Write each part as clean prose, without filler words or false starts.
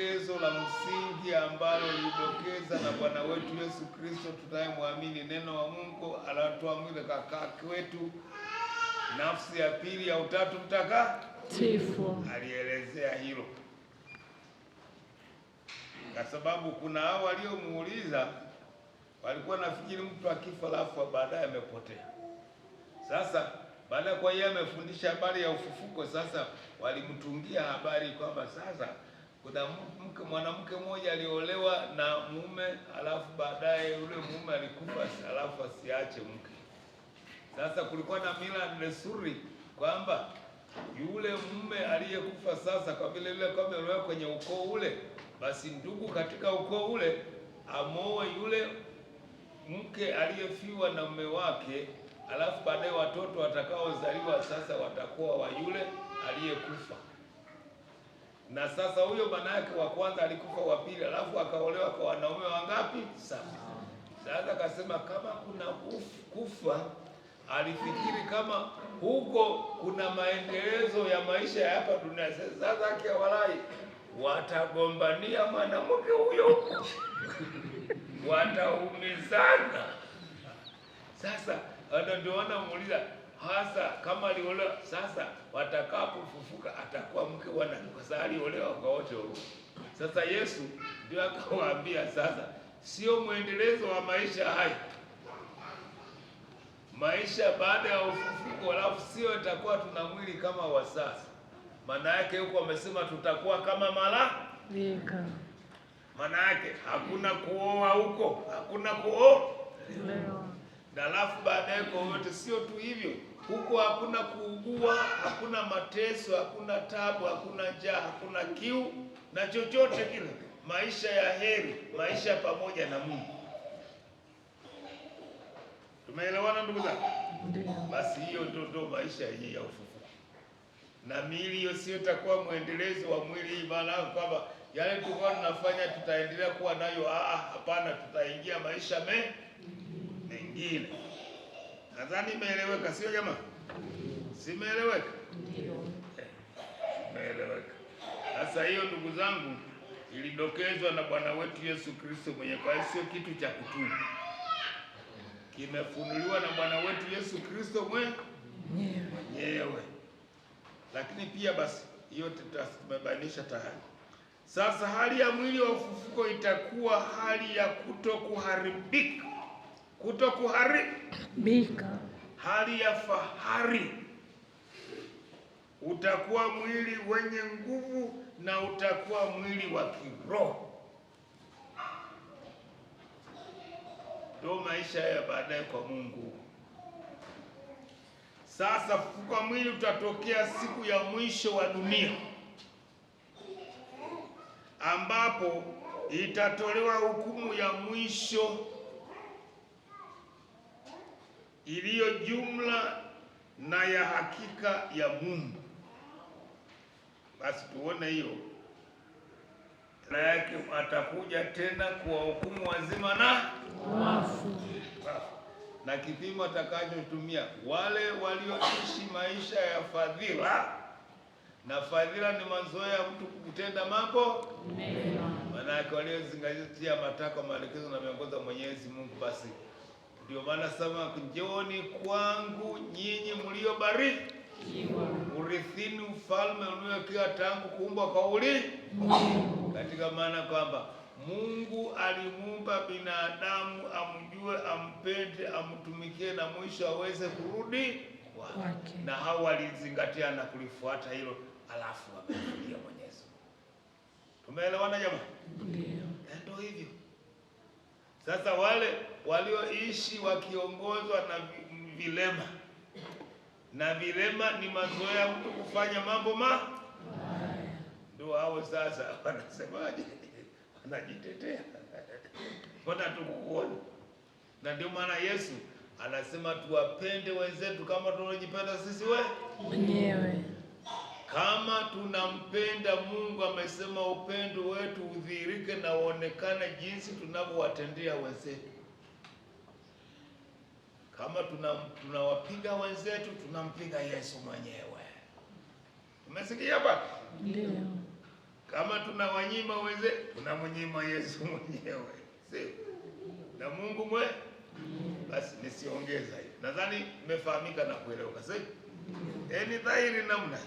dokezo la msingi ambalo lidokeza na Bwana wetu Yesu Kristo tunayemwamini, neno wa Mungu alatoa mwili kakaa kwetu, nafsi ya pili ya Utatu Mtakatifu. Alielezea hilo kwa sababu kuna hao waliomuuliza walikuwa nafikiri mtu akifa alafu baadaye amepotea. Sasa baada kwa yeye amefundisha habari ya ufufuko, sasa walimtungia habari kwamba sasa kuna mwanamke mmoja aliolewa na mume, alafu baadaye yule mume alikufa, alafu asiache mke. Sasa kulikuwa na mila na desturi kwamba yule mume aliyekufa sasa, kwa vile yule kama aliolewa kwenye ukoo ule, basi ndugu katika ukoo ule amoe yule mke aliyefiwa na mume wake, alafu baadaye watoto watakaozaliwa sasa watakuwa wa yule aliyekufa. Na sasa huyo bwana yake wa kwanza alikufa, wa pili, alafu akaolewa kwa wanaume wangapi? Sasa akasema kama kuna kufa, alifikiri kama huko kuna maendelezo ya maisha ya hapa dunia. Sasa akiwalai watagombania mwanamke huyo wataumizana. Sasa ndio wanamuuliza hasa kama aliolewa, sasa watakapofufuka atakuwa mke wa nani? Kwa sababu aliolewa kwa wote huko. Sasa Yesu ndio akawaambia sasa sio mwendelezo wa maisha haya, maisha baada ya ufufuko, alafu sio itakuwa tuna mwili kama wa sasa. Maana yake huko wamesema tutakuwa kama malaika. Maana yake hakuna kuoa huko, hakuna kuoa na alafu baadaye kwa wote. Sio tu hivyo, huko hakuna kuugua, hakuna mateso, hakuna tabu, hakuna njaa, hakuna kiu na chochote kile. Maisha ya heri, maisha pamoja na Mungu. Tumeelewana ndugu zangu? Basi hiyo ndio maisha hii ya ufufuko. Na miili hiyo sio itakuwa mwendelezo wa mwili hii, maana kwamba yale tulikuwa tunafanya tutaendelea kuwa nayo. Hapana, tutaingia maisha mengine. Nadhani imeeleweka, sio jamaa? Simeeleweka? Ndio. Imeeleweka. Sasa hiyo ndugu zangu ilidokezwa na Bwana wetu Yesu Kristo mwenyewe, kwa hiyo sio kitu cha kutunga. Kimefunuliwa na Bwana wetu Yesu Kristo mwenyewe. Lakini pia basi hiyo tumebainisha tayari. Sasa hali ya mwili wa ufufuko itakuwa hali ya kutokuharibika. Hali ya fahari. Utakuwa mwili wenye nguvu na utakuwa mwili wa kiroho. Ndio maisha ya baadaye kwa Mungu. Sasa ufufuko wa mwili utatokea siku ya mwisho wa dunia, ambapo itatolewa hukumu ya mwisho iliyo jumla na ya hakika ya Mungu. Basi tuone hiyo na yake, atakuja tena kuwahukumu wazima na wafu. Na kipimo atakachotumia wale walioishi maisha ya fadhila. Na fadhila ni mazoea ya mtu kutenda mambo mema. Maana yake waliozingatia matakwa, maelekezo na miongozo ya Mwenyezi Mungu. Basi ndio maana sema njooni kwangu nyinyi mliobarikiwa, urithini ufalme uliowekewa tangu kuumbwa kwa ulimwengu. Katika maana kwamba Mungu alimuumba binadamu amjue, ampende, amtumikie na mwisho aweze kurudi kwake. Na hao walizingatia na kulifuata hilo, alafu wamemrudia Mwenyezi. Tumeelewana jamaa? Ndio hivyo. Sasa wale walioishi wakiongozwa na vilema, na vilema ni mazoea mtu kufanya mambo ndio hao sasa wanasemaje? Anajitetea. Mbona tukuona? Na ndio maana Yesu anasema tuwapende wenzetu kama tunajipenda sisi wenyewe. Kama tunampenda Mungu, amesema upendo wetu udhihirike na uonekane jinsi tunavyowatendea wenzetu. Kama tunawapiga wenzetu, tunampiga Yesu mwenyewe. Umesikia hapa? Ndio. Kama tunawanyima wenzee, tunamnyima Yesu mwenyewe, sio na Mungu basi nisiongeza hiyo. Nadhani imefahamika na kueleweka sasa. Ni dhahiri namna hii.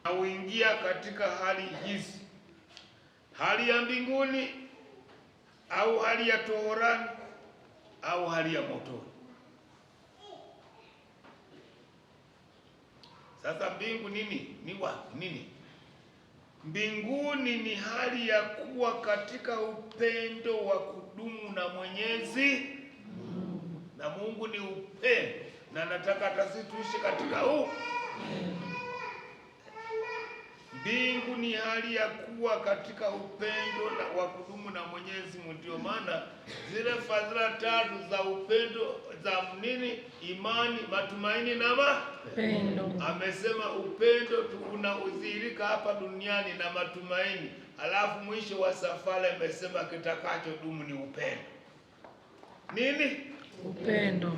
Na uingia katika hali hizi, hali ya mbinguni au hali ya toharani au hali ya motoni. Sasa mbingu nini? Ni wapi? Nini? Mbinguni ni hali ya kuwa katika upendo wa kudumu na Mwenyezi na Mungu ni upendo, na nataka hata sisi tuishi katika huu. Mbingu ni hali ya kuwa katika upendo wa kudumu na Mwenyezi Mungu. Ndio maana zile fadhila tatu za upendo za nini? Imani, matumaini na mapendo. Amesema upendo tu unaudhihirika hapa duniani na matumaini, alafu mwisho wa safari amesema kitakacho dumu ni upendo. Nini? Upendo.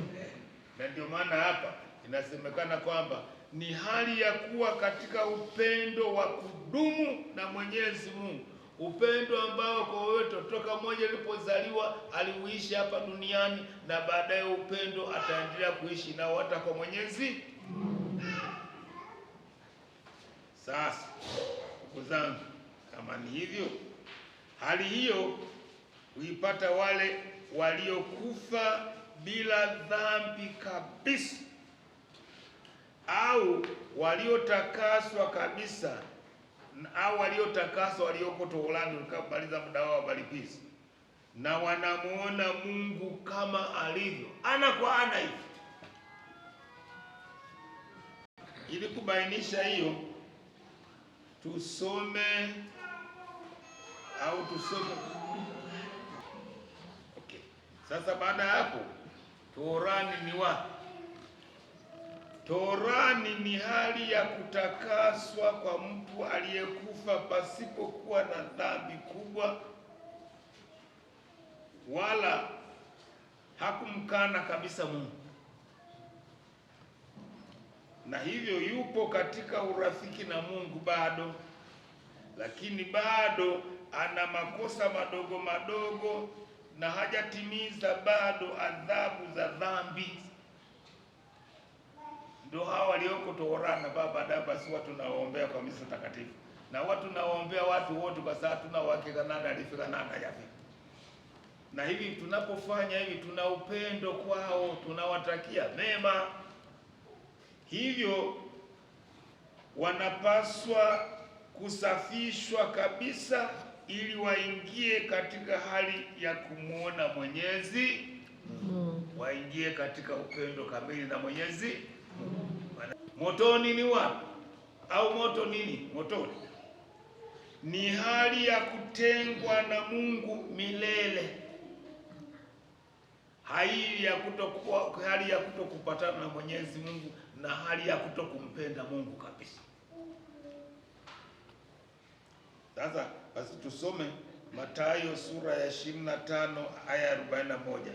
Na ndio maana hapa inasemekana kwamba ni hali ya kuwa katika upendo wa kudumu na Mwenyezi Mungu, upendo ambao kwa wote toka mmoja alipozaliwa aliuishi hapa duniani, na baadaye upendo ataendelea kuishi nao hata kwa Mwenyezi. Sasa ndugu zangu, kama ni hivyo, hali hiyo huipata wale waliokufa bila dhambi kabisa, au waliotakaswa kabisa, au waliotakaswa walioko toharani ukamaliza muda wao balipizi, na wanamuona Mungu kama alivyo, ana kwa ana hivi. Ili kubainisha hiyo, tusome. Okay. Sasa baada ya hapo, toharani ni wapi? Toharani ni hali ya kutakaswa kwa mtu aliyekufa pasipokuwa na dhambi kubwa, wala hakumkana kabisa Mungu, na hivyo yupo katika urafiki na Mungu bado, lakini bado ana makosa madogo madogo na hajatimiza bado adhabu za dhambi. Ndio hao walioko toharani. Baada basi watu nawaombea kwa misa takatifu, na watu nawaombea watu wote, kwa sababu tuna uhakika nani alifika nani hajafika. Na hivi tunapofanya hivi, tuna upendo kwao, tunawatakia mema. Hivyo wanapaswa kusafishwa kabisa ili waingie katika hali ya kumwona Mwenyezi, waingie katika upendo kamili na Mwenyezi. Motoni ni wapi? Au moto nini? Motoni ni hali ya kutengwa na Mungu milele, hali ya kutokupatana na Mwenyezi Mungu, na hali ya kutokumpenda Mungu kabisa. Sasa basi tusome Mathayo sura ya 25 aya 41.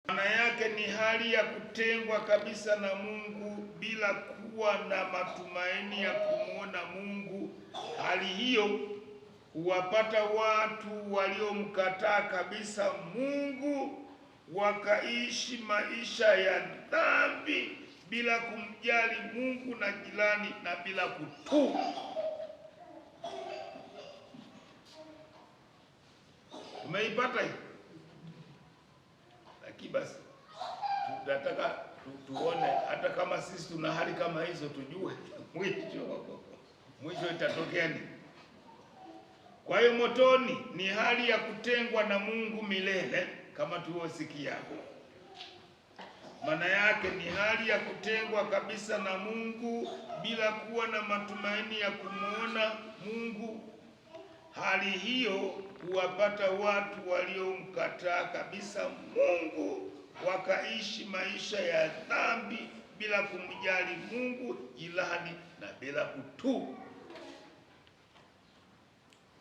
Maana yake ni hali ya kutengwa kabisa na Mungu bila kuwa na matumaini ya kumwona Mungu. Hali hiyo huwapata watu waliomkataa kabisa Mungu, wakaishi maisha ya dhambi bila kumjali Mungu na jirani, na bila kutubu. Tumeipata hii. Lakini basi tunataka tuone, hata kama sisi tuna hali kama hizo, tujue mwisho itatokea nini. Kwa hiyo motoni ni hali ya kutengwa na Mungu milele, kama tulivyosikia. Maana yake ni hali ya kutengwa kabisa na Mungu bila kuwa na matumaini ya kumwona Mungu. Hali hiyo huwapata watu waliomkataa kabisa Mungu, wakaishi maisha ya dhambi bila kumjali Mungu, jirani, na bila kutubu.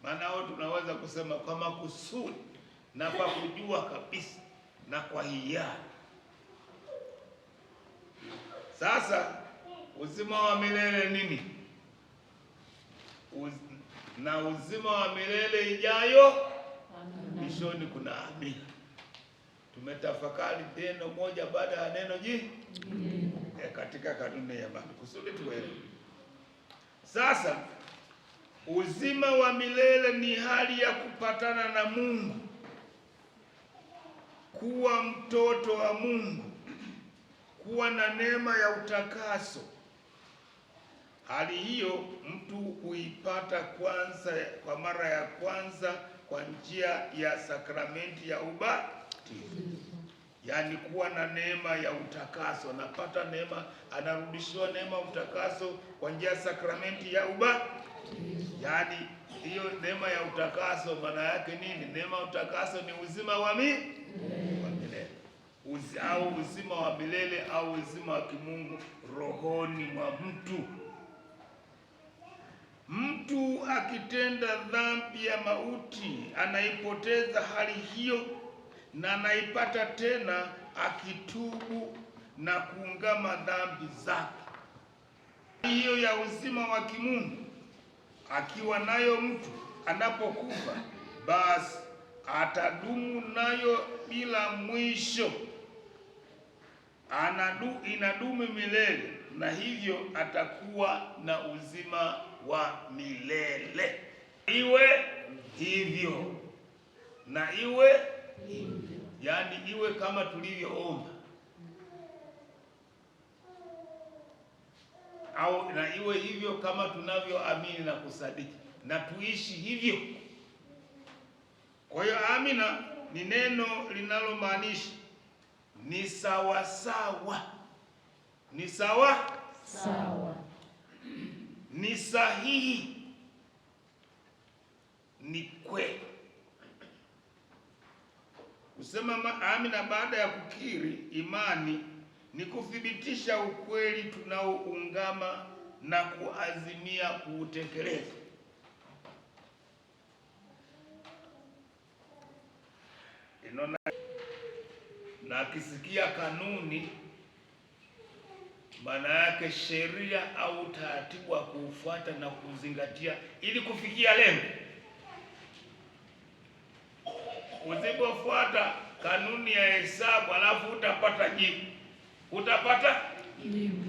Maana tunaweza kusema kwa makusudi na kwa kujua kabisa na kwa hiari. Sasa uzima wa milele nini? na uzima wa milele ijayo. Mwishoni kuna amina. Tumetafakari neno moja baada ya neno jingine katika kanuni ya imani kusudi tuelewe. Sasa uzima wa milele ni hali ya kupatana na Mungu, kuwa mtoto wa Mungu, kuwa na neema ya utakaso. Hali hiyo mtu huipata kwanza kwa mara ya kwanza kwa njia ya sakramenti ya ubatizo. Yaani kuwa na neema ya utakaso, anapata neema, anarudishiwa neema utakaso kwa njia ya sakramenti ya ubatizo. Yaani hiyo neema ya utakaso maana yake nini? Neema ya utakaso ni uzima wa milele. Au uzima wa milele au uzima wa kimungu rohoni mwa mtu. Mtu akitenda dhambi ya mauti anaipoteza hali hiyo na anaipata tena akitubu na kuungama dhambi zake. Hiyo ya uzima wa kimungu akiwa nayo mtu anapokufa, basi atadumu nayo bila mwisho. Inadumu milele, na hivyo atakuwa na uzima wa milele. Iwe hivyo na iwe hivyo, yaani iwe kama tulivyoomba, au na iwe hivyo kama tunavyoamini na kusadiki, na tuishi hivyo. Kwa hiyo amina ni neno linalomaanisha ni sawa sawa, ni sawa sawa, ni sahihi, ni kweli. Kusema amina baada ya kukiri imani ni kuthibitisha ukweli tunaoungama na kuazimia kuutekeleza. Na akisikia kanuni, maana yake sheria au taratibu wa kuufuata na kuzingatia ili kufikia lengo. Usipofuata kanuni ya hesabu alafu utapata jibu, utapata jibu.